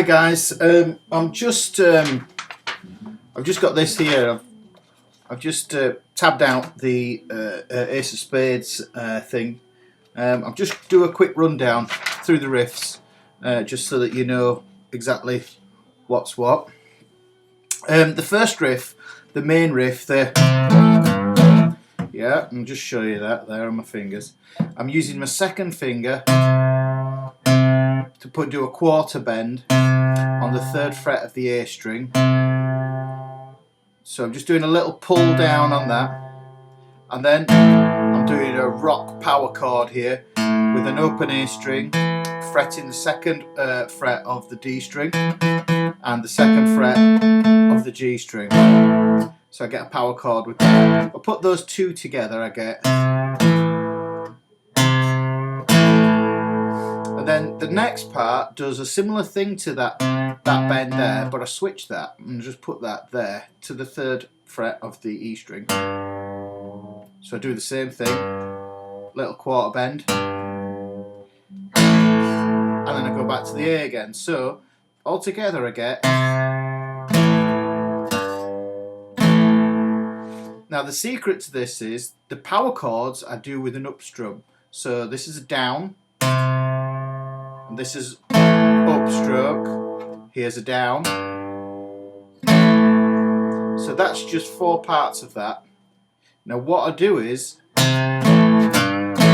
Hi guys, I've just got this here. I've just tabbed out the Ace of Spades thing. I'll just do a quick rundown through the riffs, just so that you know exactly what's what. The first riff, the main riff, I'll just show you that there on my fingers. I'm using my second finger to do a quarter bend on the 3rd fret of the A string. So I'm just doing a little pull down on that, and then I'm doing a rock power chord here with an open A string, fretting the 2nd fret of the D string and the 2nd fret of the G string. So I get a power chord with that. I put those two together, I get. And then the next part does a similar thing to that bend there, but I switch that and just put that there to the 3rd fret of the E string. So I do the same thing, little quarter bend, and then I go back to the A again. So altogether I get. Now the secret to this is the power chords I do with an upstrum. So this is a down, and this is upstroke. Here's a down. So that's just 4 parts of that. Now what I do is, and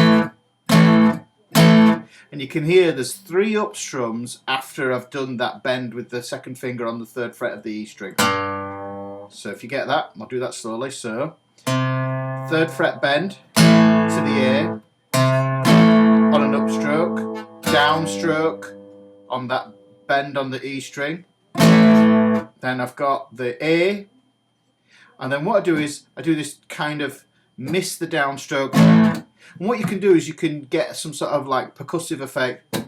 you can hear there's 3 upstrums after I've done that bend with the 2nd finger on the 3rd fret of the E string. So if you get that, I'll do that slowly. So 3rd fret bend to the A on an upstroke, downstroke on that bend on the E string. Then I've got the A, and then what I do is I do this kind of miss the downstroke, and what you can do is you can get some sort of like percussive effect.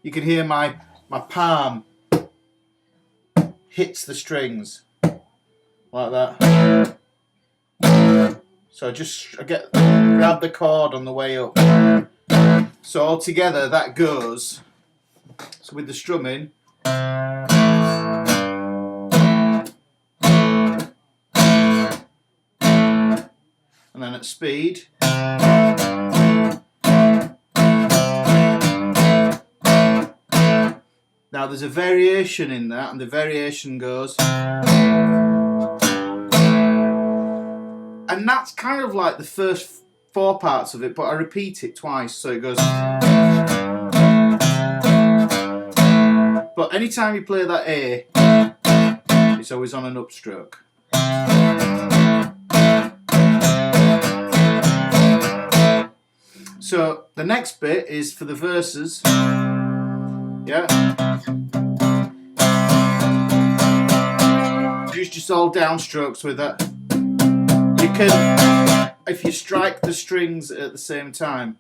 You can hear my palm hits the strings like that. So I grab the chord on the way up. So altogether that goes. So with the strumming, and then at speed, now there's a variation in that, and the variation goes, and that's kind of like the first 4 parts of it, but I repeat it twice, so it goes. But anytime you play that A, it's always on an upstroke. So the next bit is for the verses. Yeah. Use just all downstrokes with that. You can, if you strike the strings at the same time,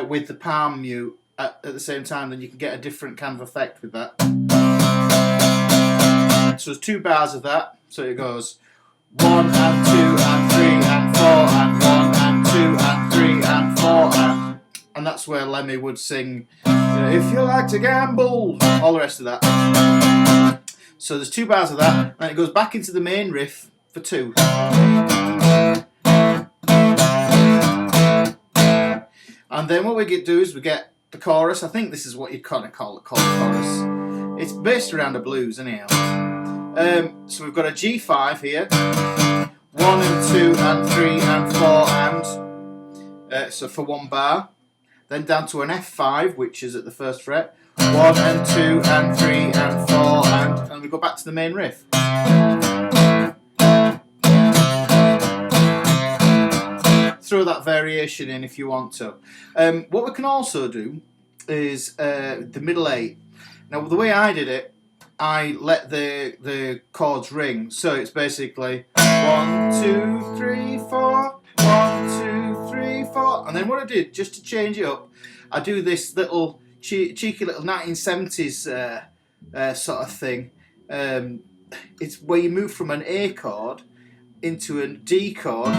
with the palm mute at the same time, then you can get a different kind of effect with that. So there's 2 bars of that. So it goes 1 and 2 and 3 and 4 and 1 and 2 and 3 and 4 and that's where Lemmy would sing, if you like to gamble, all the rest of that. So there's 2 bars of that, and it goes back into the main riff for 2. And then what we do is we get the chorus. I think this is what you'd kind of call the chorus. It's based around a blues anyhow. So we've got a G5 here, 1 and 2 and 3 and 4 and, so for 1 bar. Then down to an F5, which is at the 1st fret, 1 and 2 and 3 and 4 and we go back to the main riff. Throw that variation in if you want to. What we can also do is the middle 8. Now the way I did it, I let the chords ring, so it's basically 1, 2, 3, 4, 1, 2, 3, 4, and then what I did, just to change it up, I do this little cheeky little 1970s sort of thing. It's where you move from an A chord into a D chord